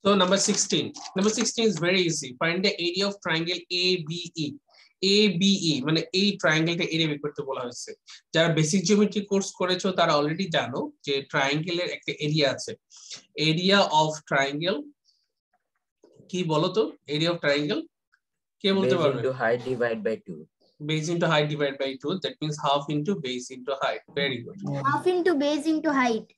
So number 16. Number 16 is very easy. Find the area of triangle ABE. ABE মানে এই ট্রায়াঙ্গেলটা area বের করতে বলা হয়েছে। যারা বেসিক জিওমেট্রি কোর্স করেছো তারা অলরেডি জানো যে ট্রায়াঙ্গেলের একটা এরিয়া আছে। এরিয়া অফ ট্রায়াঙ্গেল কি বলো তো? এরিয়া অফ ট্রায়াঙ্গেল কে বলতে পারবে? Base into height divide by 2. Base into height divided by 2. That means half into base into height. Very good. Half into base into height.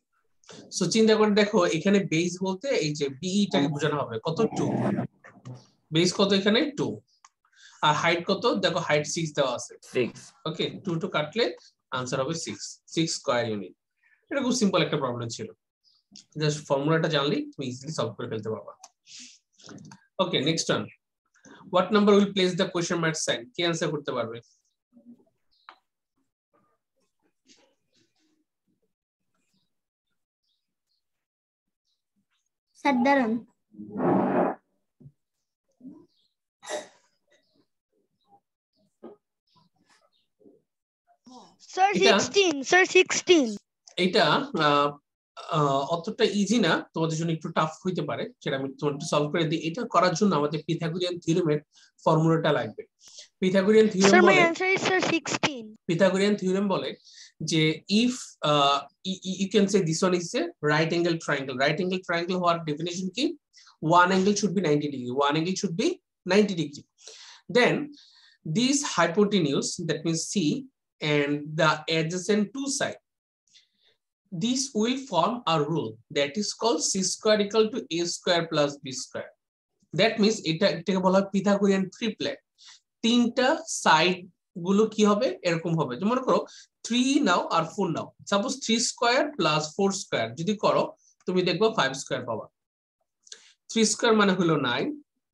So চিন্তা করে দেখো এখানে base বলতে এই যে বিইটাকে বোঝানো হবে কত 2 বেস কত এখানে 2 আর হাইট কত দেখো হাইট 6 দেওয়া আছে 6 ওকে 2 টু কাটলে आंसर হবে 6 স্কয়ার ইউনিট এটা খুব সিম্পল একটা প্রবলেম ছিল জাস্ট ফর্মুলাটা জানলেই তুমি ইজিলি সলভ করে ফেলতে পারবা okay next one what number will place the question mark sign কি आंसर করতে পারবে Saddaran. Sir, 16. Sir, 16. এটা অতটা ইজি না তোমাদের জন্য একটু টাফ হইতে পারে সেটা আমি তোমাদের সলভ করে দিই এটা করার জন্য আমাদের পিথাগোরিয়ান থিওরেমের ফর্মুলাটা লাগবে পিথাগোরিয়ান থিওরেম Sir, my বলে answer is sir 16. Pythagorean theorem বলে যে if you can say this one is a right angle triangle হওয়ার ডেফিনিশন কি one angle should be 90 degree one angle should be 90 degree then this hypotenuse that means C and the adjacent two sides this will form a rule that is called c square equal to a square plus b square that means এটাকে বলা হয় Pythagorean triplet তিনটা side গুলো কি হবে এরকম হবে যেমন করো 3 নাও আর 4 নাও সাপোজ 3 স্কয়ার প্লাস 4 স্কয়ার যদি করো তুমি দেখবে 5 স্কয়ার পাবা 3 স্কয়ার মানে হলো 9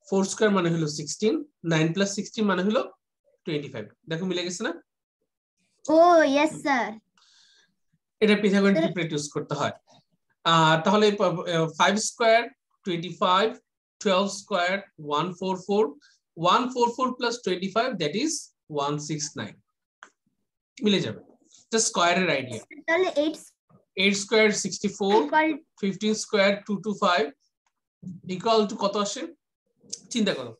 4 স্কয়ার মানে হলো 16 9 প্লাস 16 মানে হলো 25 দেখো মিলে গেছে না Oh, yes, sir. এটা পিথাগোরিয়ান ট্রিপলেট ইউজ করতে হয় তাহলে 5 square 25 12 square 144 144 plus 25 that is 169 মিলে যাবে জাস্ট স্কয়ারের আইডিয়া তাহলে 8 স্কয়ার 64 15 স্কয়ার 225 ইকুয়াল টু কত আসে চিন্তা করো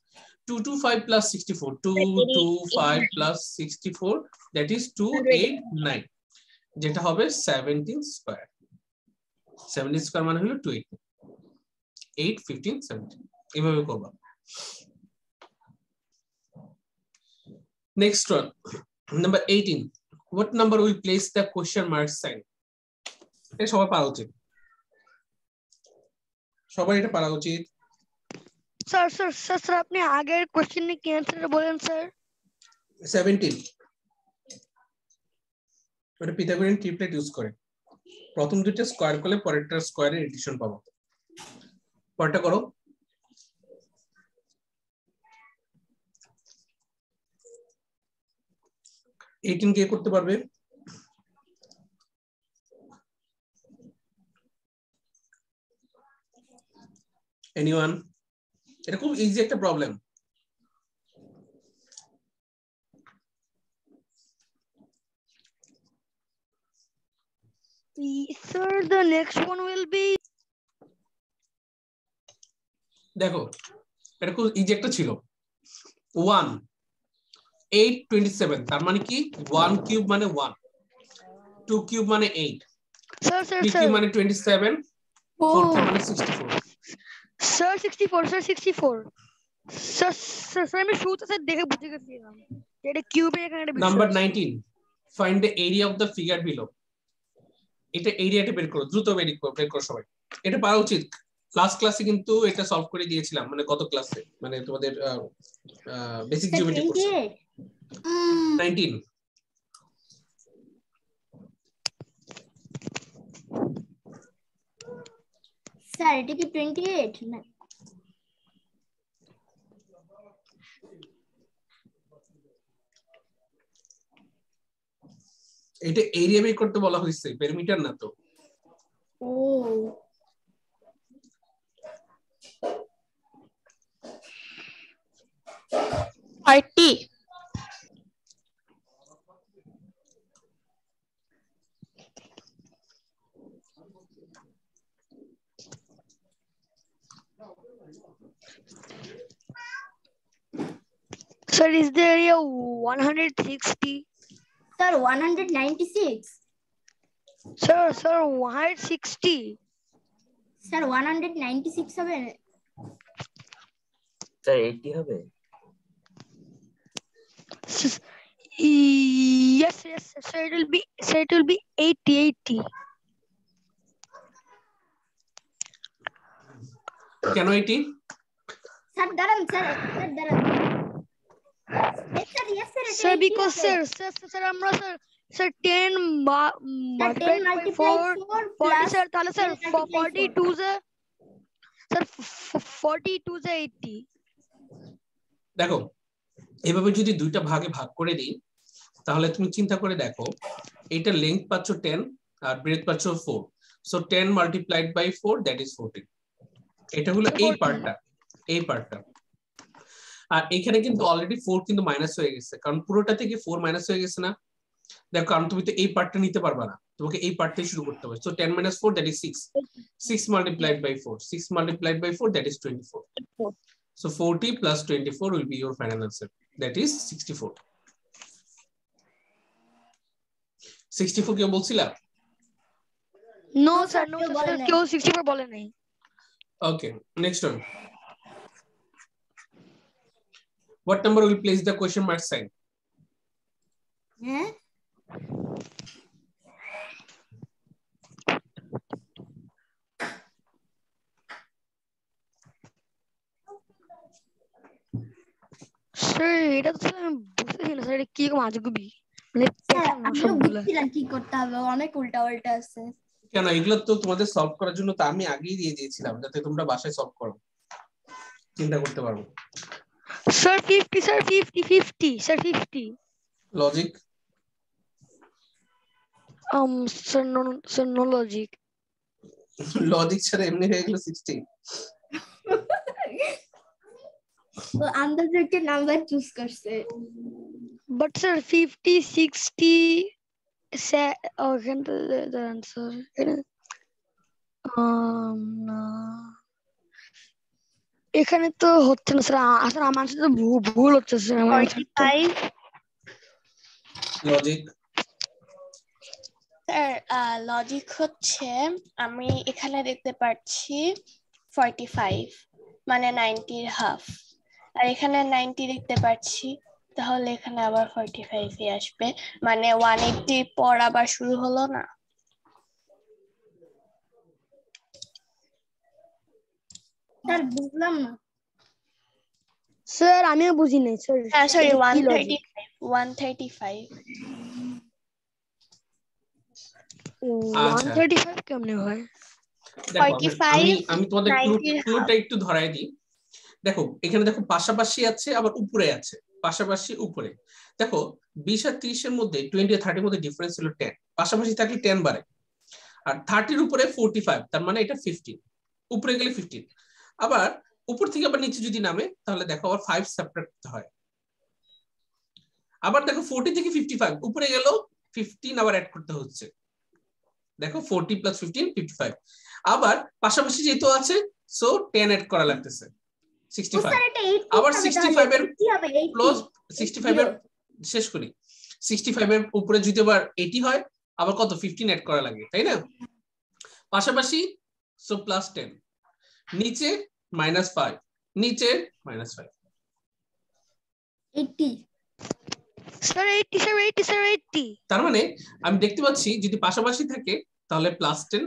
225 plus 64 225 plus 64 that is 289 যেটা হবে 17 স্কয়ার 17 স্কয়ার মানে হলো 280 8 15 17 এভাবে করবা next one number 18 what number will place the question mark sign এটা সবাই পারা উচিত সবাই এটা পারা উচিত স্যার আপনি আগের কোশ্চেনে কি आंसर বলেন স্যার 17 ওটা পিথাগোরিয়ান ট্রিপলেট ইউজ করে প্রথম দুটো স্কয়ার করলে পরেরটা স্কয়ারের এডিশন পাবো পরেরটা করো 18 কে করতে পারবে এনিওয়ান এটা খুব ইজি একটা problem Sir, the next one will be দেখো এটা খুব ইজি একটা ছিল 1 8 27 তার মানে কি 1 কিউব মানে 1 2 কিউব মানে 8 sir 3 কিউব মানে 27 4 কিউব মানে 64 sir 64 sir আমি শুরুতে স্যার দেখে বুঝে গেছিলাম এটা কিউবে এখানে একটা number 19 find the area of the figure below এটা এরিয়াটা বের করো দ্রুত বের করো সবাই এটা পারা উচিত লাস্ট ক্লাসে কিন্তু এটা সলভ করে দিয়েছিলাম মানে কত ক্লাসে মানে তোমাদের বেসিক জিওমেট্রি কোর্সে 19 স্যার এটা কি 28 না এটা এরিয়া বের করতে বলা হয়েছে পেরিমিটার না তো ও 30 30 Sir, is there a 160? Sir, 196. Sir, 160. Sir, 196 হবে। স্যার 80 হবে। Yes, sir, it will be 80. কেন 80? স্যার দাঁড়ান স্যার দাঁড়ান। Yes sir, এটা Sir, 80 because হবে। sir, আমরা sir 10 Sir, 10 multiplied by multiplied 4 4 40 plus sir, তাহলে sir 10 multiplied 4. 42 sir 42 80. দেখো এভাবে যদি দুইটা ভাগে ভাগ করে দিই তাহলে তুমি চিন্তা করে দেখো এটা লেংথ পাচ্ছ 10 আর ব্রেথ পাচ্ছ 4, so 10 multiplied by 4 that is 40। এটা হলো এই পার্টটা। আর এখানে কিন্তু অলরেডি 4 কিন্তু মাইনাস হয়ে গেছে, কারণ পুরোটা থেকে 4 মাইনাস হয়ে গেছে না। দেখো কারণ তুমি তো এই পার্টটা নিতে পারবা না, তোমাকে এই পার্ট থেকে শুরু করতে হবে। So 10 minus 4 that is 6. 6 multiplied by 4. 6 multiplied by 4 that is 24. So 40 plus 24 will be your final answer. That is 64. 64 কেউ বলছিলা? No sir, কেউ 64 বলে নাই। Okay, next one. What number will place the question mark sign? হ্যাঁ sir এটা তো বুঝতেছি না স্যার, এটা কি রকম আজগুবি, মানে স্যার pattern না আমিও সবগুলা। বুঝছিলাম কি করতে হবে, অনেক উল্টা উল্টা আছে। কেন এগুলো তো তোমাদের সলভ করার জন্য তো আমি আগেই দিয়ে দিয়েছিলাম, যাতে তোমরা বাসায় সলভ করো, চিন্তা করতে পারো। Sir 50 sir 50 sir 50। Logic sir no logic. Logic ছাড়া এমনি হয়ে গেল 60। ও আন্দাজে একটা নাম্বার চুজ করছে। বাট স্যার 50 60 ওখানে the answer না এখানে তো হচ্ছে না স্যার, আসলে আমার সাথে ভুল হচ্ছে স্যার। আমার 45 লজিক স্যার লজিক হচ্ছে আমি এখানে দেখতে পাচ্ছি 45 মানে 90 এর হাফ, আর এখানে 90 দেখতে পাচ্ছি, তাহলে এখানে আবার 45 এ আসবে, মানে 180 পর আবার শুরু হলো না। স্যার বুঝলাম না। স্যার আমিও বুঝি নাই স্যার। হ্যাঁ সরি এটা কি 135 logic? 135 আচ্ছা 135 কেমনে হয়? দেখো আমি 45 আমি তোমাদের 90 এর ক্লুটা একটু ধরাই দিই। দেখো এখানে দেখো পাশাপাশি আছে আবার উপরে আছে, পাশাপাশি উপরে। দেখো 20 আর 30 এর মধ্যে 20 আর 30 এর মধ্যে ডিফারেন্স ছিল 10, পাশাপাশি থাকলে 10 বাড়ে। আর 30 এর উপরে 45, তার মানে এটা 15, উপরে গেলে 15। আবার উপর থেকে আবার নিচে যদি নামে তাহলে দেখো আবার 5 সাবট্রাক্ট করতে হয়। আবার দেখো 40 থেকে 55 উপরে গেলেও 15 আবার অ্যাড করতে হচ্ছে। দেখো 40 প্লাস 15 55, আবার পাশাপাশি যেহেতু আছে সো 10 অ্যাড করা লাগতেছে 65। স্যার এটা 80 আবার হবে, 65 এর কি হবে 80 প্লাস 65 এর শেষ করি, 65 এর উপরে যদি আবার 80 হয় আবার কত 15 অ্যাড করা লাগে, তাই না? পাশাপাশি সো প্লাস 10, নিচে -5, নিচে -5। 80 স্যার 80 স্যার 80 স্যার 80। তার মানে আমি দেখতে পাচ্ছি যদি পাশাপাশি থাকে তাহলে +10,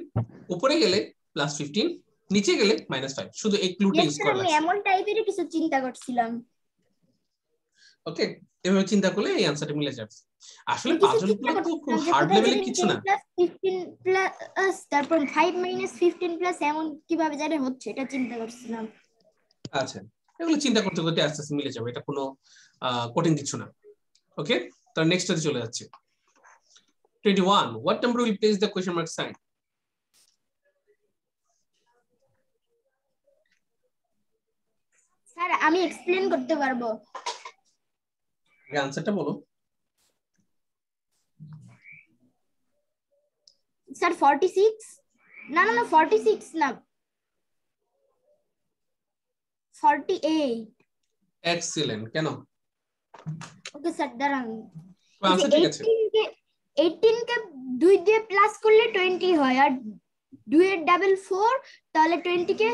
উপরে গেলে +15, নিচে গেলে -5। শুধু এই ক্লুটা ইউজ করা আমি লাগছে। এমন টাইপেরই কিছু চিন্তা করছিলাম। ওকে, এভাবে চিন্তা করলে এই অ্যানসারটা মিলে যাবে। আসলে কিছু পাজল চিন্তা গুলো তো খুব করছিলাম যে হার্ড কোথায় লেভেলের জানি কিছু 10 না। প্লাস 15 প্লাস তারপর 5 মাইনাস 15 প্লাস এমন কিভাবে জানি হচ্ছে এটা চিন্তা করছিলাম। আচ্ছা, এগুলো চিন্তা করতে করতে আস্তে আস্তে মিলে যাবে, এটা কোনো কঠিন কিছু না। ওকে, তো নেক্সট এ চলে যাচ্ছে। 21, what number will place the question mark sign? Sir আমি এক্সপ্লেন করতে পারবো। আগে আনসারটা বলো। স্যার 46 না 46 না 48. এক্সিলেন্ট। কেন? ওকে স্যার দাঁড়ান। আনসার ঠিক আছে। 18 কে 2 দিয়ে প্লাস করলে 20 হয়, আর 2 এর ডাবল 4, তাহলে 20 কে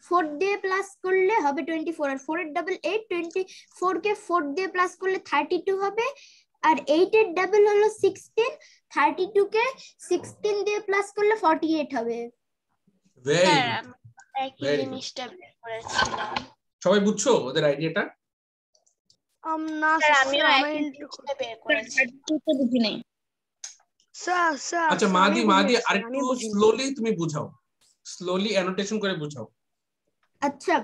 4 দিয়ে প্লাস করলে হবে 24, আর 4 এর ডাবল 8, 24 কে 4 দিয়ে প্লাস করলে 32 হবে, আর 8 এর ডাবল হলো 16, 32 কে 16 দিয়ে প্লাস করলে 48 হবে। Very sir good. আমি একই Very good. জিনিসটা বের করেছিলাম। সবাই বুঝছো ওদের আইডিয়াটা? না স্যার স্যার আমিও আমি একই জিনিসটা বের করেছি। বুঝি নাই। স্যার স্যার আচ্ছা স্যার, আমি মাদি বুঝিনি, স্যার, আরেকটু আমি বুঝিনি। স্লোলি তুমি বুঝাও, স্লোলি অ্যানোটেশন করে বুঝাও। আচ্ছা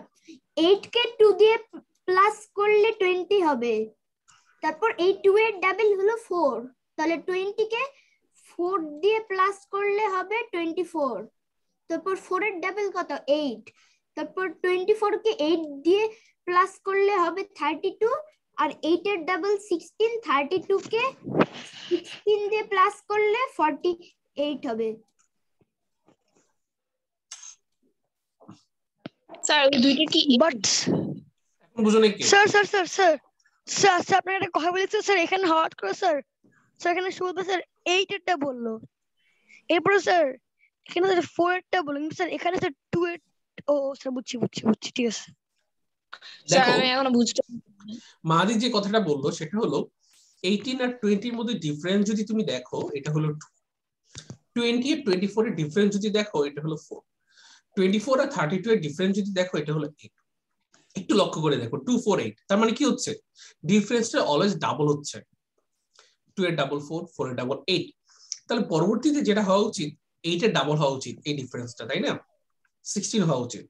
8 কে 2 দিয়ে প্লাস করলে 20 হবে, তারপর এই 2 এর ডাবল হলো 4, তাহলে 20 কে 4 দিয়ে প্লাস করলে হবে 24, তারপর 4 এর ডাবল কত 8, তারপর 24 কে 8 দিয়ে প্লাস করলে হবে 32, আর 8 এর ডাবল 16, 32 কে 16 দিয়ে প্লাস করলে 48 হবে। স্যার ওই দুইটা কি বাট এখন বুঝো নাকি? Sir sir sir sir sir sir আপনাকে একটা কথা বলেছি স্যার, এখানে হট করে স্যার, স্যার এখানে শুধু স্যার 8 এরটা বললো, এরপরে স্যার এখানে স্যার 4 এরটা বললো, কিন্তু স্যার এখানে স্যার 2 এর, ও স্যার বুঝছি ঠিক আছে। স্যার দেখো আমি এখনো বুঝতে মাদি যে কথাটা বললো সেটা হলো 18 আর 20 এর মধ্যে ডিফারেন্স যদি তুমি দেখো এটা হলো 2, 20 আর 24 এর ডিফারেন্স যদি দেখো এটা হলো 4, 24 আর 32 এর ডিফারেন্স যদি দেখো এটা হলো 8। একটু লক্ষ্য করে দেখো 2 4 8, তার মানে কি হচ্ছে ডিফারেন্সটা অলওয়েজ ডাবল হচ্ছে, 2 এর ডাবল 4, 4 এর ডাবল 8, তাহলে পরবর্তীতে যেটা হওয়া উচিত 8 এর ডাবল হওয়া উচিত এই ডিফারেন্সটা, তাই না? 16 হওয়া উচিত।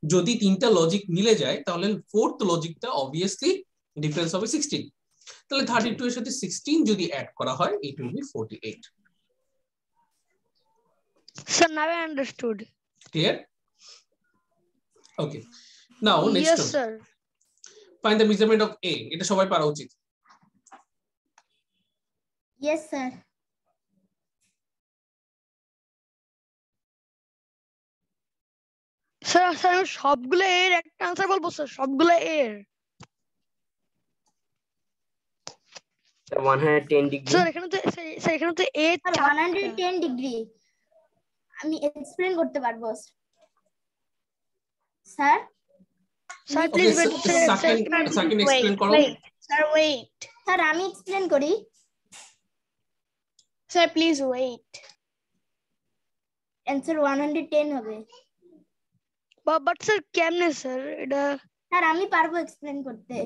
যদি তিনটা লজিক মিলে যায় তাহলে ফোর্থ লজিকটা অবভিয়াসলি ডিফারেন্স হবে 16, তাহলে 32 এর সাথে 16 যদি অ্যাড করা হয় it will be 48। Sir now I understood. Clear? Okay, now next yes one, sir. Find the measurement of a। এটা সবাই পারা উচিত। Yes sir. স্যার স্যার আমি সবগুলো এর একটা আনসার বলবো স্যার, সবগুলো এর। 110 ডিগ্রি। স্যার এখানে তো এ 110 ডিগ্রি আমি এক্সপ্লেন করতে পারবো sir. Sir okay please wait second explain করো। স্যার ওয়েট, স্যার আমি এক্সপ্লেন করি। Sir please wait. অ্যানসার 110 হবে। বাট স্যার কেমনে স্যার এটা? স্যার আমি পারবো এক্সপ্লেন করতে।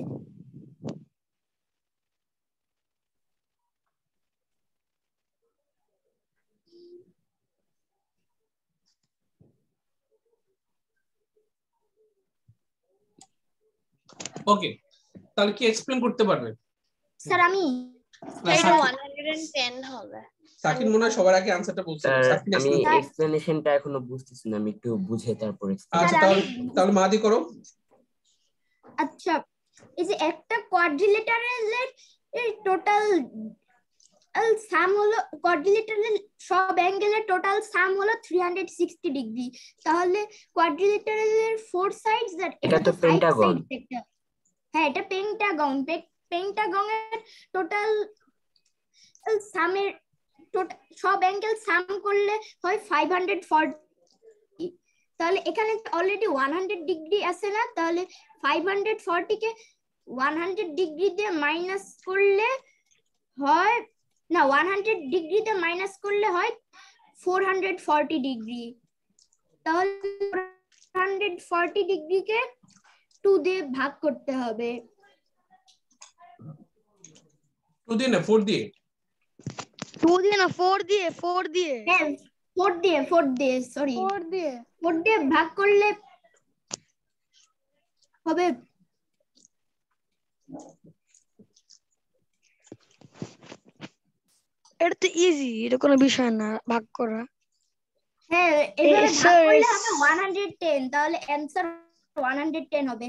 ওকে, তাহলে কি এক্সপ্লেন করতে পারবে? স্যার আমি না, এটা সাকিব- 110 হবে। সাকিব মনে হয় সবার আগে আনসারটা বলছে। স্যার সাকিব আমি explain করো। এক্সপ্লেনেশনটা এখনো বুঝতেছি না, আমি একটু বুঝে তারপর আচ্ছা স্যার, তাহলে মাদি করো। আচ্ছা এই যে একটা কোয়াড্রিলেটারের টোটাল সাম হলো, কোয়াড্রিলেটারের সব অ্যাঙ্গেলের টোটাল সাম হলো 360 ডিগ্রি, তাহলে কোয়াড্রিলেটারের 4 সাইডস আর এটা তো পেন্টাগন। হ্যাঁ এটা পেন্টাগন। পেন্টাগনের টোটাল সামের সব অ্যাঙ্গেল সাম করলে হয় 540, তাহলে এখানে অলরেডি 100 ডিগ্রি আছে না, তাহলে 540 কে 100 ডিগ্রি দিয়ে মাইনাস করলে হয় না, 100 ডিগ্রি দিয়ে মাইনাস করলে হয় 440 ডিগ্রি, তাহলে 440 ডিগ্রিকে 2 দিয়ে ভাগ করতে হবে। 2 দিয়ে না 4 দিয়ে? 2 দিয়ে না 4 দিয়ে, 4 দিয়ে, হ্যাঁ 4 দিয়ে সরি 4 দিয়ে 4 দিয়ে ভাগ করলে হবে এটা তো ইজি, এটা কোনো বিষয় না ভাগ করা। হ্যাঁ এভাবে ভাগ sir, করলে হবে 110, তাহলে অ্যানসার 110 হবে।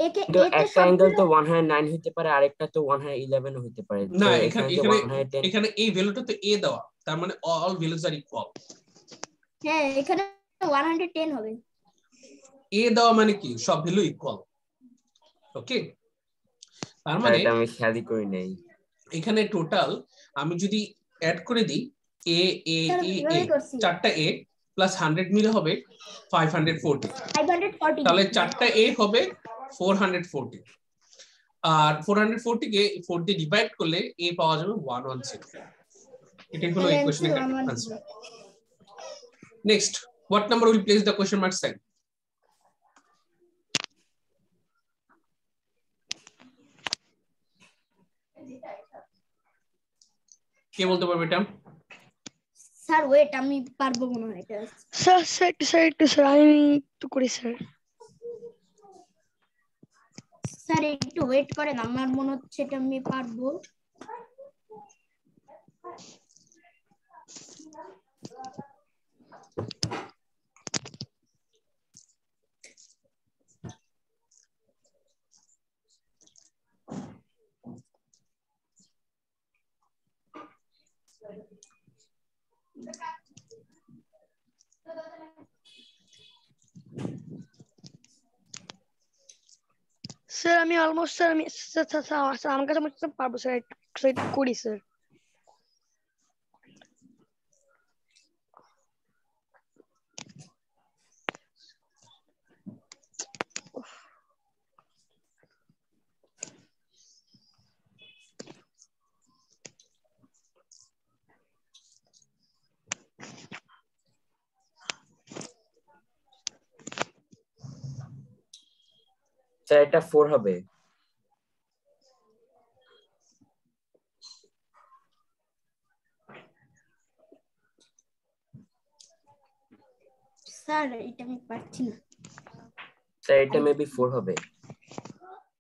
একে কিন্তু এতে একটা অ্যাঙ্গেল তো সবগুলো 109 হতে পারে, আরেকটা তো 111 হতে পারে। না, তো এখানে যে এখানে 110 এখানে এই ভ্যালুটা তো a দেওয়া, তার মানে অল ভ্যালুজ আর ইকুয়াল। হ্যাঁ এখানে 110 হবে। এ দেওয়া মানে কি সব ভ্যালু ইকুয়াল। ওকে, তার মানে এটা আমি খেয়ালই করি নাই। এখানে টোটাল আমি যদি অ্যাড করে দিই এ এ স্যার এ আমি এ করছি চারটা এ প্লাস 100 মিলে হবে 540, 540 তাহলে চারটা এ হবে 440, আর 440 কে 4 দিয়ে ডিভাইড করলে এ পাওয়া যাবে 110। এটাই হলো এই কোশ্চেনের answer. Next, what number will place the question mark sign? কে বলতে পারবে এটা? স্যার ওয়েট আমি পারবো মনে হয় এটা। স্যার আমি একটু করি স্যার। স্যার একটু ওয়েট করেন, আমার মনে হচ্ছে এটা আমি পারবো। স্যার আমি অলমোস্ট স্যার আমি স্যার আমার কাছে মনে হচ্ছে পারবো স্যার, একটু করি স্যার। স্যার এটা 4 হবে। স্যার এটা আমি পারছি না, স্যার এটা মেবি 4 হবে।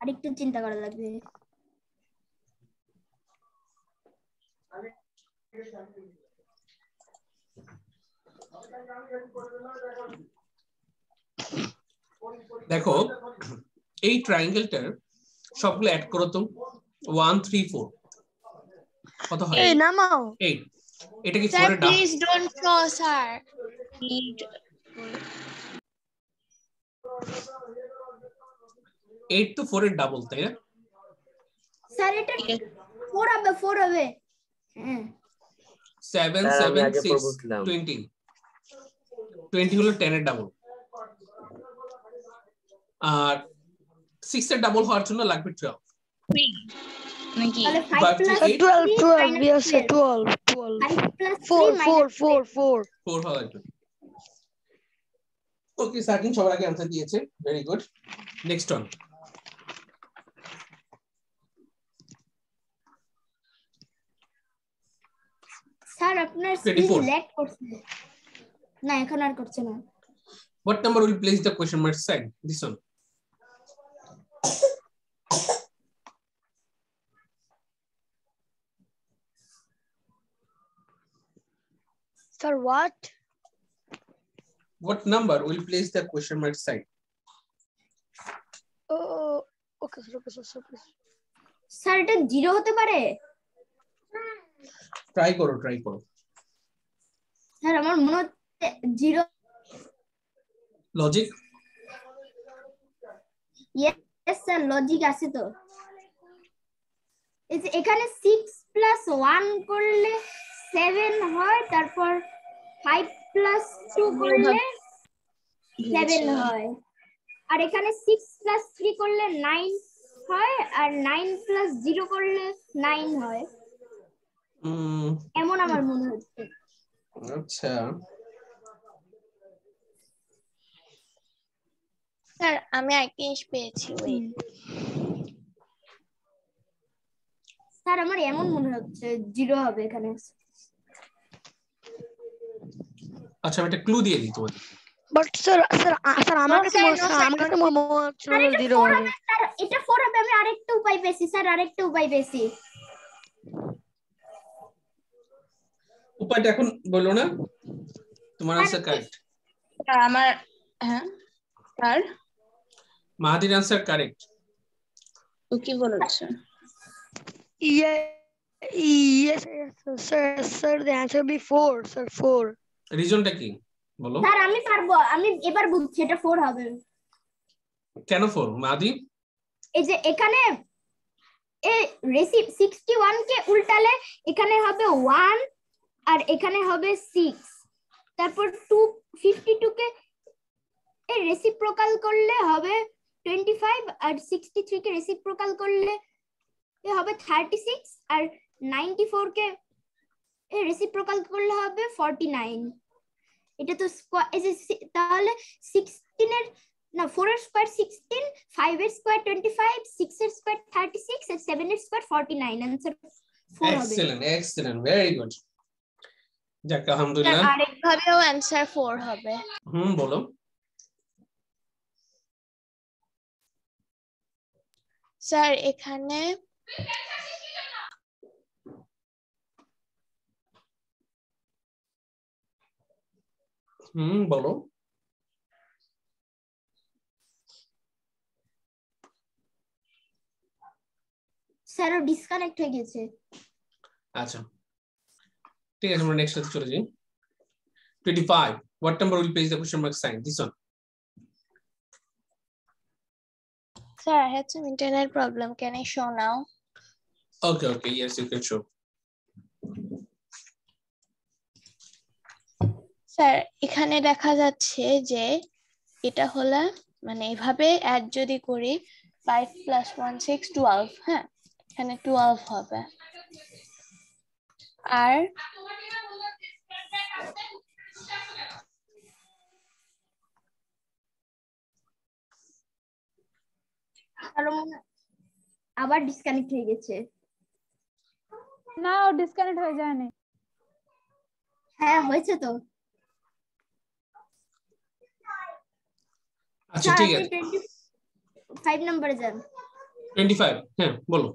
আরেকটু চিন্তা করা লাগবে। দেখো এই ট্রায়াঙ্গেলটার সবগুলো অ্যাড করো তো, 1 3 4 কত হয়? এই নামাও 8। এটা কি 4 স্যার এর double? Please don't throw sir. 8 তো 4 এর ডাবল, তাই না? স্যার এটা 4 হবে, 4 হবে। হ্যাঁ 7 স্যার আমি 7 আগে 6 পড়ছিলাম। 20 20 হলো 10 এর ডাবল, আর 6 এর ডাবল হওয়ার জন্য লাগবে 12 নাকি? তাহলে 5 5 plus 8 12 yes sir 12 5 plus 4 3 4 minus 4 4 4 হওয়া লাগবে। ওকে, সাকিন সবার আগে आंसर দিয়েছে, very good. Next one. Sir আপনার স্ক্রিন 24 ল্যাগ করছে না, এখন আর করছে না। What number will place the question mark sign? This one. sir what? What number will place the question mark sign? Oh okay sir please. Sir এটা 0 হতে পারে? Try করো। স্যার আমার মনে হচ্ছে 0। লজিক? ইয়েস স্যার লজিক আছে তো। এই যে এখানে 6 প্লাস 1 করলে 7 হয়, তারপর 5 প্লাস 2 করলে 7 হয়, আর এখানে 6 প্লাস 3 করলে 9 হয়, আর 9 প্লাস 0 করলে 9 হয়, এমন আমার মনে হচ্ছে। আচ্ছা, স্যার আমি আরেকটা জিনিস পেয়েছি, ওয়েট। স্যার আমার এমন মনে হচ্ছে 0 হবে এখানে। আচ্ছা আমি একটা ক্লু দিয়ে দিই তোমাদের। But sir আমার কাছে sir, মনে no, হয় sir, আমার কাছে no, মনে হচ্ছে স্যার এটা 0 4 হবে। হবে স্যার, এটা 4 হবে। আমি আরেকটা উপায় পেয়েছি স্যার, আরেকটা উপায় পেয়েছি। উপায়টা এখন বলো না, তোমার আনসার কারেক্ট। আমার হ্যাঁ স্যার মাহাদির আনসার কারেক্ট। তো কি বলেছে? Yes sir the answer will be 4 sir 4. রিজনটা কি বলো? স্যার আমি পারবো, আমি এবার বুঝছি এটা 4 হবে। কেন 4 মাদি? এই যে এখানে রেসিপ 61 কে উল্টালে এখানে হবে 1 আর এখানে হবে 6, তারপর 252 কে রেসিপ্রোকাল করলে হবে 25 আর 63 কে রেসিপ্রোকাল করলে হবে 36 আর 94 কে রেসিপ্রোকাল করলে হবে 49। এটা তো তাহলে 16 এর না 4 এর স্কয়ার 16, 5 এর স্কয়ার 25, 6 এর স্কয়ার 36 আর 7 এর স্কয়ার 49। आंसर 4 হবে। Excellent very good. যাক আলহামদুলিল্লাহ। আরেকভাবেও आंसर 4 হবে। বলো। স্যার এখানে বলো। স্যার ও ডিসকানেক্ট হয়ে গেছে। আচ্ছা ঠিক আছে, আমরা নেক্সট চলে যাই। 25 what number will place the question mark sign? This one. Sir, I had some internet problem. Can I show now? Okay, yes, you can show. Sir এখানে দেখা যাচ্ছে যে এটা হলো মানে এইভাবে অ্যাড যদি করি 5 + 1 6 12, হ্যাঁ এখানে 12 হবে। আর আবার ডিসকানেক্ট হয়ে গেছে। না ও ডিসকানেক্ট হয়ে যায় না। হ্যাঁ হয়েছে তো। আচ্ছা ঠিক আছে 25 নম্বরে যান। 25 হ্যাঁ বলো।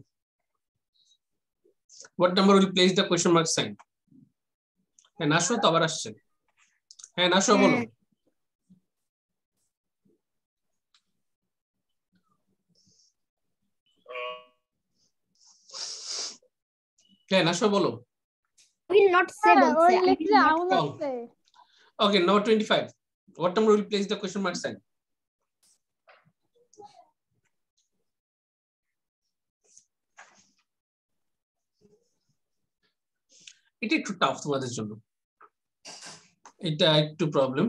what number will place the question mark sign? হ্যাঁ নাশো তো আবার আসছে। হ্যাঁ নাশো বলো। হ্যাঁ নাশো বলো। will not say বলছে। ওই লিখছে I will not say. Okay, now 25 what number will place the question mark sign? এটা একটু টাফ তোমাদের জন্য, এটা একটু প্রবলেম।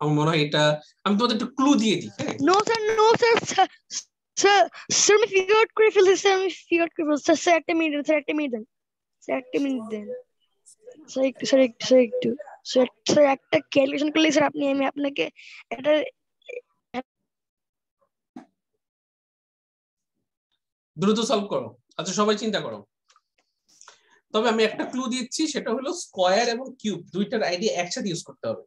আমার মনে হয় এটা আমি তোমাদের একটু ক্লু দিয়ে দিই। হ্যাঁ নো স্যার স্যার আমি ফিগার করে ফেলছি স্যার, আমি ফিগার করে ফেলছি স্যার। একটা মিনিট দেন স্যার একটু স্যার একটা ক্যালকুলেশন করলে স্যার আমি আপনাকে এটা দ্রুত সলভ করো। আচ্ছা সবাই চিন্তা করো। তবে আমি একটা ক্লু দিচ্ছি, সেটা হলো স্কয়ার এবং কিউব দুইটার আইডিয়া একসাথে ইউজ করতে হবে।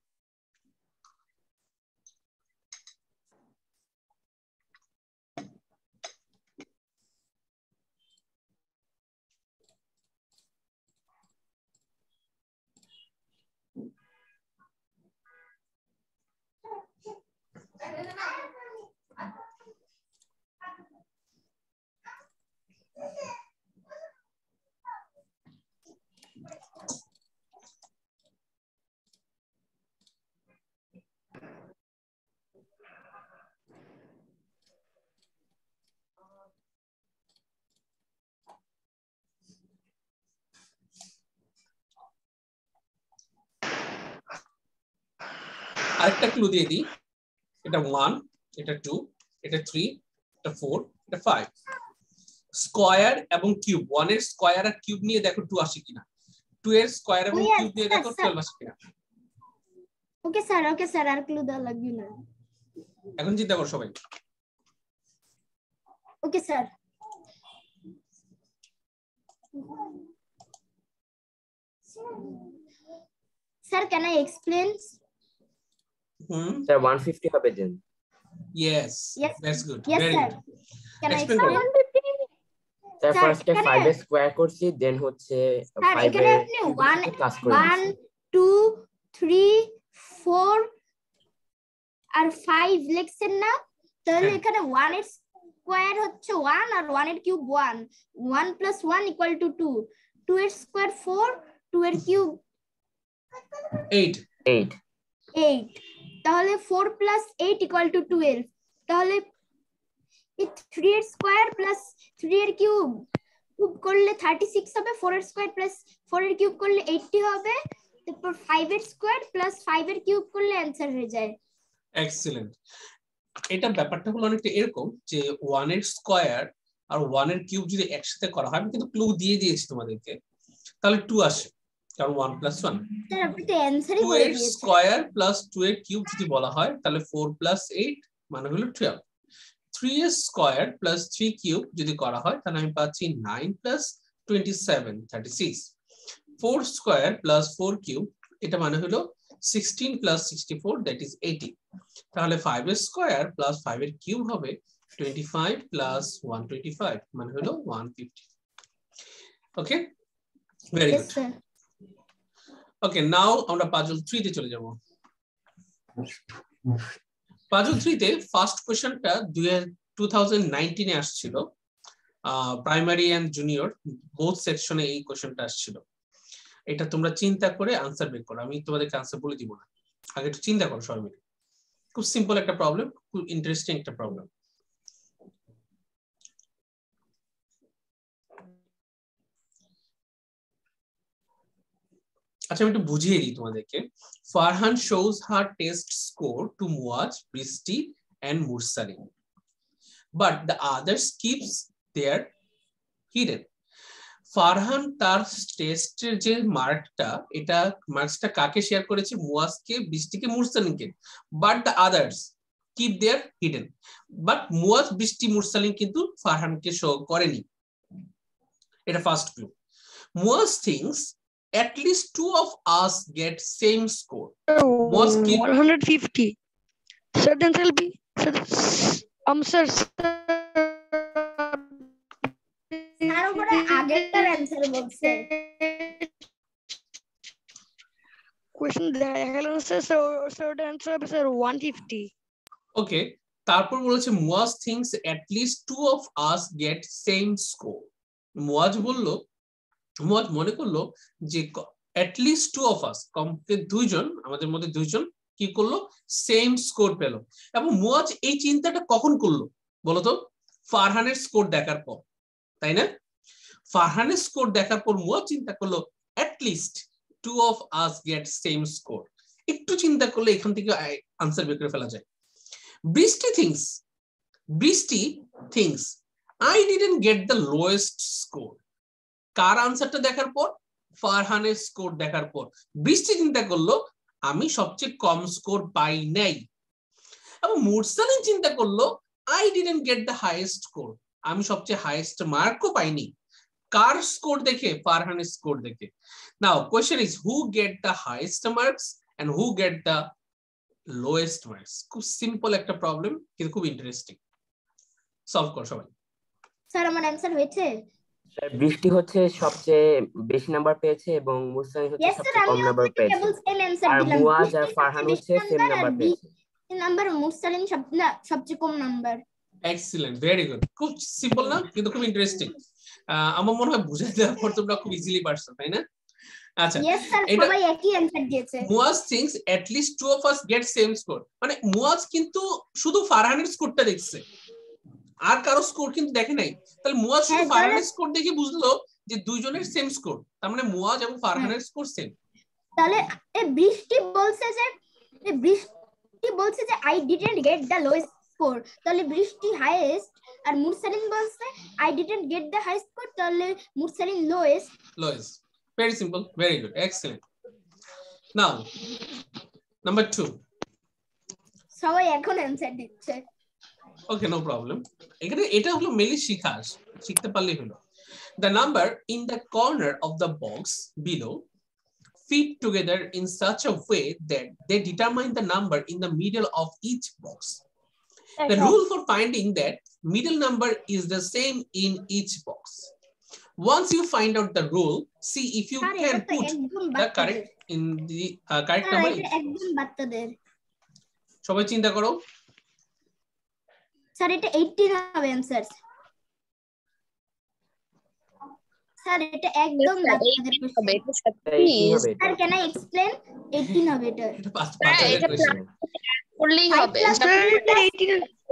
আরেকটা ক্লু দিয়ে দিই, এটা 1, এটা 2, এটা 3, এটা 4, এটা 5। স্কয়ার এবং কিউব, 1 এর স্কয়ার আর কিউব নিয়ে দেখো 2 আসে কিনা, 2 এর স্কয়ার এবং কিউব নিয়ে দেখো 12 আসে কিনা। ওকে স্যার আর ক্লু দেওয়া লাগবে না। এখন চিন্তা করো সবাই। Okay sir. Sir can I explain? Sir 150 হবে দেন। Yes, Yes. that's good. Yes Very sir. good. Can I Explain explain? Sir sir, ফার্স্টে এখানে- 5 এর স্কয়ার করছি, দেন হচ্ছে স্যার 5 এখানে এর আপনি কিউবের সাথে প্লাস করে 1 দিয়েছি। 2 3 4 আর 5 লিখছেন না, তাহলে হ্যাঁ। এখানে 1 এর স্কয়ার হচ্ছে 1 আর 1 এর কিউব 1, 1 + 1 = 2, 2 এর স্কয়ার 4, 2 এর কিউব 8 8, তাহলে 4 + 8 = 12। তাহলে 3 এর স্কয়ার প্লাস 3 এর কিউব করলে 36 হবে, 4 এর স্কয়ার প্লাস 4 এর কিউব করলে 80 হবে, তারপর 5 এর স্কয়ার প্লাস 5 এর কিউব করলে অ্যানসার হয়ে যায়। এক্সিলেন্ট। এটা ব্যাপারটা হলো অনেকটা এরকম যে 1 এর স্কয়ার আর 1 এর কিউব যদি একসাথে করা হয়, আমি কিন্তু ক্লু দিয়ে দিয়েছি তোমাদেরকে, তাহলে 2 আসে, কারণ 1 + 1। স্যার আপনি তো অ্যানসারই 2 বলে এর দিয়েছেন। স্কয়ার প্লাস 2 এর কিউব যদি বলা হয় তাহলে 4 + 8 মানে হলো 12। 3 এর স্কয়ার প্লাস 3 কিউব যদি করা হয় তাহলে আমি পাচ্ছি 9 + 27 36। 4 স্কয়ার প্লাস 4 কিউব এটা মানে হলো 16 + 64 দ্যাট ইজ 80। তাহলে 5 এর স্কয়ার প্লাস 5 এর কিউব হবে 25 + 125 মানে হলো 150। ওকে, ভেরি Yes, গুড। sir. ওকে, নাও আমরা পাজল 3 তে চলে যাব। পাজল 3 তে ফার্স্ট কোশ্চেনটা 2019 এ আসছিল, প্রাইমারি এন্ড জুনিয়র বোথ সেকশনে এই কোশ্চেনটা আসছিল। এটা তোমরা চিন্তা করে আনসার বের করো, আমি তোমাদেরকে আনসার বলে দিব না, আগে একটু চিন্তা করো সবাই মিলে। খুব সিম্পল একটা প্রবলেম, খুব ইন্টারেস্টিং একটা প্রবলেম। আচ্ছা আমি একটু বুঝিয়ে দিই তোমাদেরকে। Farhan shows her test score to Muaz, Bishti and Mursalim, but the others keeps their hidden. Farhan তার টেস্টের যে মার্কটা, এটা মার্কসটা কাকে শেয়ার করেছে? মুয়াজকে, বৃষ্টিকে, মুরসালিমকে। But the others keep their hidden. But Muaz, Brishti, Mursalim কিন্তু ফারহানকে শো করেনি। এটা first clue. Muaz thinks at least 2 of us get same score. Muaz keep 150. So then will be sir. তার উপরে আগেরটার অ্যানসার বলছে। Question দেখালো স্যার, so the answer হবে স্যার 150. ওকে, তারপর বলেছে Muaz thinks at least 2 of us get same score. Muaz মনে করলো যে at least 2 of us, কমপক্ষে দুইজন, আমাদের মধ্যে দুইজন কি করলো, সেম স্কোর পেলো। এবং মুয়াজ এই চিন্তাটা কখন করলো বলতো? ফারহানের স্কোর দেখার পর, তাই না? ফারহানের স্কোর দেখার পর মুয়াজ চিন্তা করলো at least 2 of us get same score। একটু চিন্তা করলে এখান থেকে আনসার বের করে ফেলা যায়। বৃষ্টি things I didn't get the lowest score। কার আনসারটা দেখার পর? ফারহানের স্কোর দেখার পর বৃষ্টি চিন্তা করলো আমি সবচেয়ে কম স্কোর পাই নাই। এবং মুরসালিম চিন্তা করলো I didn't get the highest score, আমি সবচেয়ে হাইয়েস্ট মার্কও পাইনি। কার স্কোর দেখে? ফারহানের স্কোর দেখে। Now question is who get the highest marks and who get the lowest marks. খুব সিম্পল একটা প্রবলেম, কিন্তু খুব ইন্টারেস্টিং। সলভ করো সবাই। স্যার আমার অ্যানসার হয়েছে? স্যার বৃষ্টি হচ্ছে সবচেয়ে বেশি নাম্বার পেয়েছে এবং মুরসালিম হচ্ছে Yes, sir, সবচেয়ে কম আমিও নাম্বার পেয়েছে, কেবল সেম অ্যানসার আর দিলাম। মুয়াজ বৃষ্টি আর ফারহান হচ্ছে সেম নাম্বার পেয়েছে। নাম্বার মুরসালিম সবচেয়ে কম নাম্বার। Excellent, very good. খুব সিম্পল না, কিন্তু খুব ইন্টারেস্টিং। আমার মনে হয় বুঝাই দেওয়ার পর তোমরা খুব ইজিলি পারছো, তাই না? আচ্ছা, ইয়েস স্যার, সবাই একই অ্যানসার দিয়েছে। Muaz thinks at least 2 of us get same score, মানে মুয়াজ কিন্তু শুধু ফারহানের স্কোরটা দেখছে, আর কারো স্কোর কিন্তু দেখে নাই। তাহলে মুয়াজ শুধু ফারহানের স্কোর দেখে বুঝলো যে দুইজনের সেম স্কোর, তার মানে মুয়াজ এবং ফারহানের স্কোর সেম। তাহলে বৃষ্টি বলছে যে I didn't get the lowest score, তাহলে বৃষ্টি হাইয়েস্ট, আর মুরসালিম বলছে I didn't get the highest score, তাহলে Mursalim lowest. Very simple, very good, excellent. Now number 2. সবাই এখন অ্যানসার দিচ্ছে। Okay, no problem. এখানে এটা হলো মেনলি শিখতে পারলেই হলো। The number in the corner of the box below fit together in such a way that they determine the number in the middle of each box. The rule for finding that middle number is the same in each box. Once you find out the rule, see if you can put the correct in the correct number. একদম বাচ্চাদের। সবাই চিন্তা করো। Sir এটা 18 হবে answer. Sir এটা একদম বাচ্চাদের হবে। এটা সত্যি স্যার, ক্যান আই এক্সপ্লেন? 18 হবে এটা। এটা বাচ্চাদের কোশ্চেন করলেই হবে।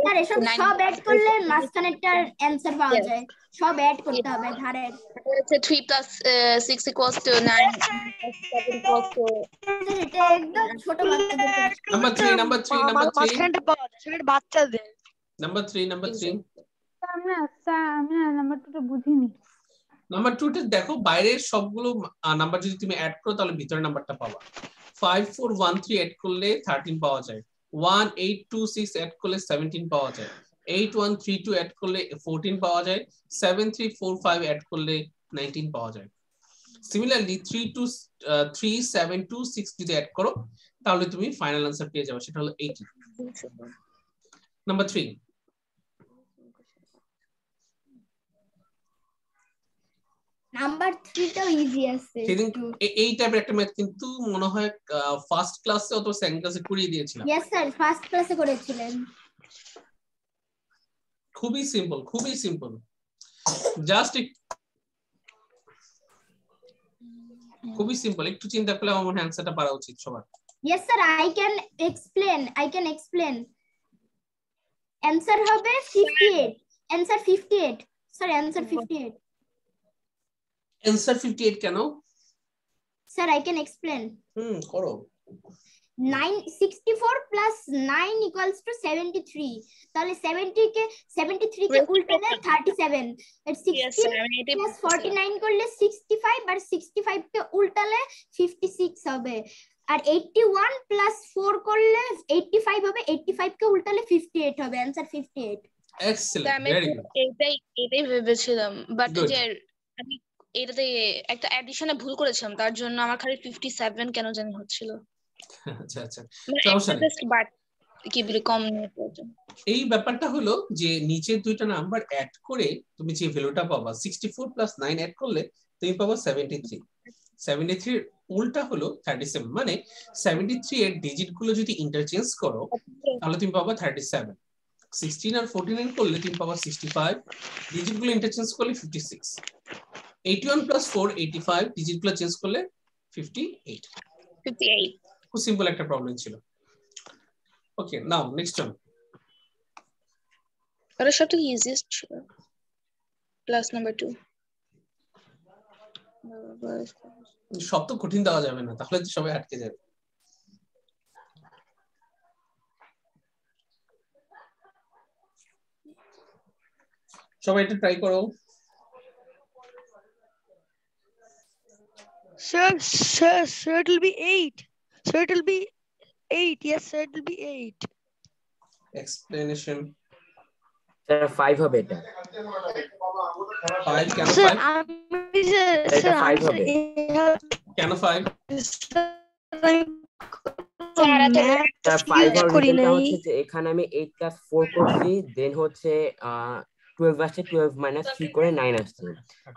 স্যার এসব সব অ্যাড করলে মাঝখানেরটার অ্যানসার পাওয়া যায়, সব অ্যাড করতে হবে ধারের। 3 plus 6 equals to 9 plus 7 equals to sir এটা একদম ছোট বাচ্চাদের প্রশ্ন। নাম্বার 3 মাঝখানটা পাওয়া যায় সেটা বাচ্চাদের। নাম্বার 3 স্যার আমি না নাম্বার 2টা বুঝিনি। নাম্বার 2 তে দেখো বাইরের সবগুলো নাম্বার যদি তুমি অ্যাড করো তাহলে ভিতরের নাম্বারটা পাবা। 5 4 1 3 অ্যাড করলে 13 পাওয়া যায়। 1 8 2 6 অ্যাড করলে 17 পাওয়া যায়। 8 1 3 2 অ্যাড করলে 14 পাওয়া যায়। 7 3 4 5 অ্যাড করলে 19 পাওয়া যায়। সিমিলারলি 3 2 3 7 2 6 যদি অ্যাড করো তাহলে তুমি ফাইনাল আনসার পেয়ে যাবে, সেটা হলো 80। নাম্বার 3 নাম্বার 3টাও ইজি আছে সেদিন একটু। এই টাইপের একটা ম্যাথ কিন্তু মনে হয় ফার্স্ট ক্লাসে অথবা সেকেন্ড ক্লাসে করিয়ে দিয়েছিলাম। ইয়েস স্যার ফার্স্ট ক্লাসে করেছিলেন। খুবই সিম্পল জাস্ট খুবই সিম্পল, একটু চিন্তা করলে আমার মনে হয় অ্যানসারটা পারা উচিত সবার। Yes sir I can explain answer হবে 58, অ্যানসার 58 স্যার, অ্যানসার 58 অ্যানসার 58 কেন? Sir I can explain. করো। 64 plus 9 equals to 73, তাহলে 73 কে উল্টালে 37, আর 16 plus 49 করলে 65, আর 65 কে উল্টালে 56 হবে, আর 81 plus 4 করলে 85 হবে, 85 কে উল্টালে 58 হবে, आंसर 58। Excellent, very good. এটাই ভেবেছিলাম, বাট Good. যে আমি এটাতে একটা অ্যাডিশনে ভুল করেছিলাম, তার জন্য আমার খালি 57 কেন জানি হচ্ছিল। আচ্ছা আচ্ছা, মানে সমস্যা একটা নেই। জাস্ট বাট কি বলে কম নিয়ে পড়েছে। এই ব্যাপারটা হলো যে নিচের দুইটা নাম্বার অ্যাড করে তুমি যে ভ্যালুটা পাবা 64 প্লাস 9 অ্যাড করলে তুমি পাবা 73। 73 এর উল্টা হলো 37, মানে 73 এর ডিজিট গুলো যদি ইন্টারচেঞ্জ করো তাহলে তুমি পাবা 37। 16 আর 49 করলে তুমি পাবা 65, ডিজিট গুলো ইন্টারচেঞ্জ করলে 56। 81 প্লাস 4 85, ডিজিট গুলো চেঞ্জ করলে 58। 58 খুব সিম্পল একটা প্রবলেম ছিল। ওকে, নাও নেক্সট ওয়ান। আর সবথেকে ইজিয়েস্ট ছিল ক্লাস নাম্বার 2। সব তো কঠিন দেওয়া যাবে না, তাহলে তো সবাই আটকে যাবে। সবাই এটা ট্রাই করো। Sir, it will be 8. Sir, it will be 8. Yes, sir, it will be 8. Explanation. Sir 5 হবে এটা। 5 কেন? Sir, 5 এটা 5 হবে। কেন 5? স্যার 5 হওয়ার রিজনটা হচ্ছে যে এখানে আমি 8 প্লাস 4 করছি, দেন হচ্ছে 12 আসছে, 12 মাইনাস 3 করে 9 আসছে,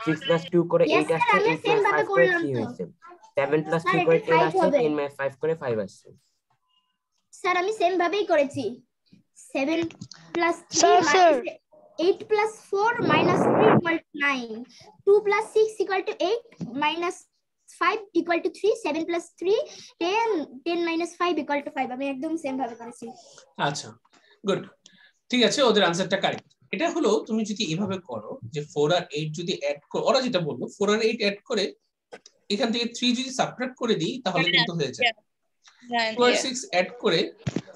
6 প্লাস 2 করে 8 আসছে, 8 প্লাস 5 করে 3 হয়েছে, 7 প্লাস 3 করে 10 আসছে, 10 মাইনাস 5 করে 5 আসছে। স্যার আমি সেম ভাবেই করেছি। 7 plus 3 Sir, minus 8 plus 4 minus 3 equal to 9, 2 plus 6 equal to 8 minus 5 equal to 3, 7 plus 3 10, 10 minus 5 equal to 5, আমি একদম সেম ভাবে করেছি। আচ্ছা, গুড, ঠিক আছে, ওদের আনসারটা কারেক্ট। এটা হলো তুমি যদি এভাবে করো যে 4 আর 8 যদি অ্যাড করো, ওরা যেটা বললো 4 আর 8 অ্যাড করে এখান থেকে 3 যদি সাবট্রাক্ট করে দিই তাহলে কিন্তু হয়ে যায়। 2 আর 6 অ্যাড করে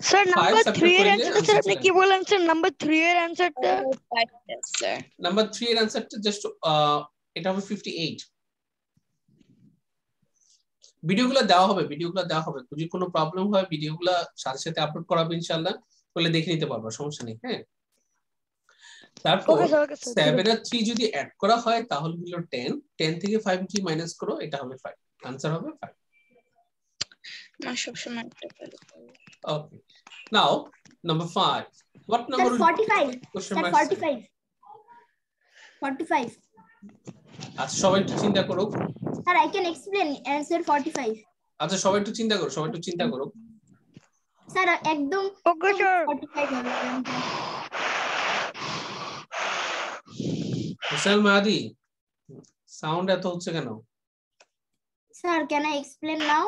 Sir, number 3 এর করলে অ্যানসারটা স্যার আপনি কি বলেন স্যার? নাম্বার 3 এর অ্যানসারটা স্যার নাম্বার 3 এর আনসারটা জাস্ট এটা হবে 58। ভিডিওগুলো দেওয়া হবে যদি কোনো প্রবলেম হয় ভিডিওগুলো সাথে সাথে আপলোড করাবো ইনশাআল্লাহ, বলে দেখে নিতে পারবো, সমস্যা নেই। হ্যাঁ, তারপর 7 আর 3 যদি অ্যাড করা হয় তাহলে হলো 10, 10 থেকে 5 যদি মাইনাস করো এটা হবে 5, आंसर হবে 5। না সব সময় okay, now number 5, what number sir will 45, question sir mark 45। আচ্ছা সবাই একটু চিন্তা করো। Sir I can explain answer 45। আচ্ছা সবাই একটু চিন্তা করো। স্যার একদম ওকে স্যার 45 হবে। হুসেন মাহাদি, সাউন্ড এত হচ্ছে কেন? স্যার ক্যান আই এক্সপ্লেন নাও?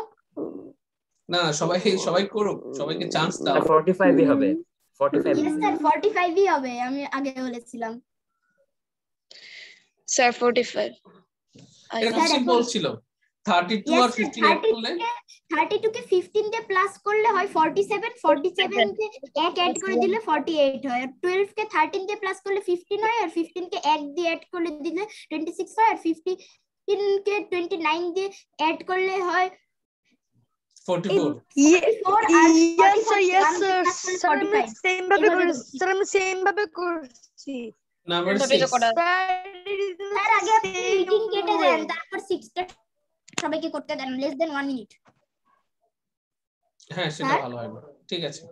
না সবাই করুক, সবাইকে চান্স দাও। 45 হবে। 45 Yes স্যার 45 ই হবে, আমি আগে বলেছিলাম। স্যার 45 এটা খুব সিম্পল ছিল। 32 আর 15 এড করলে 32 কে 15 দিয়ে প্লাস করলে হয় 47, 47 কে এক অ্যাড করে দিলে 48 হয়, আর 12 কে 13 দিয়ে প্লাস করলে 15 হয়, আর 15 কে এক দিয়ে অ্যাড করলে দিলে 26 হয়, আর 15 কে 29 দিয়ে অ্যাড করলে হয় 44 Yes sir, yes sir. Sir, আমি same ভাবে করেছি। Sir, আমি same ভাবে করছি। নাম্বার তবে তো 6 করা স্যার আগে আপনি মিটিং কেটে দেন, তারপর 6টা সবাইকে করতে দেন, less than 1 minute। হ্যাঁ সেটা স্যার? ভালো হয় না। ঠিক আছে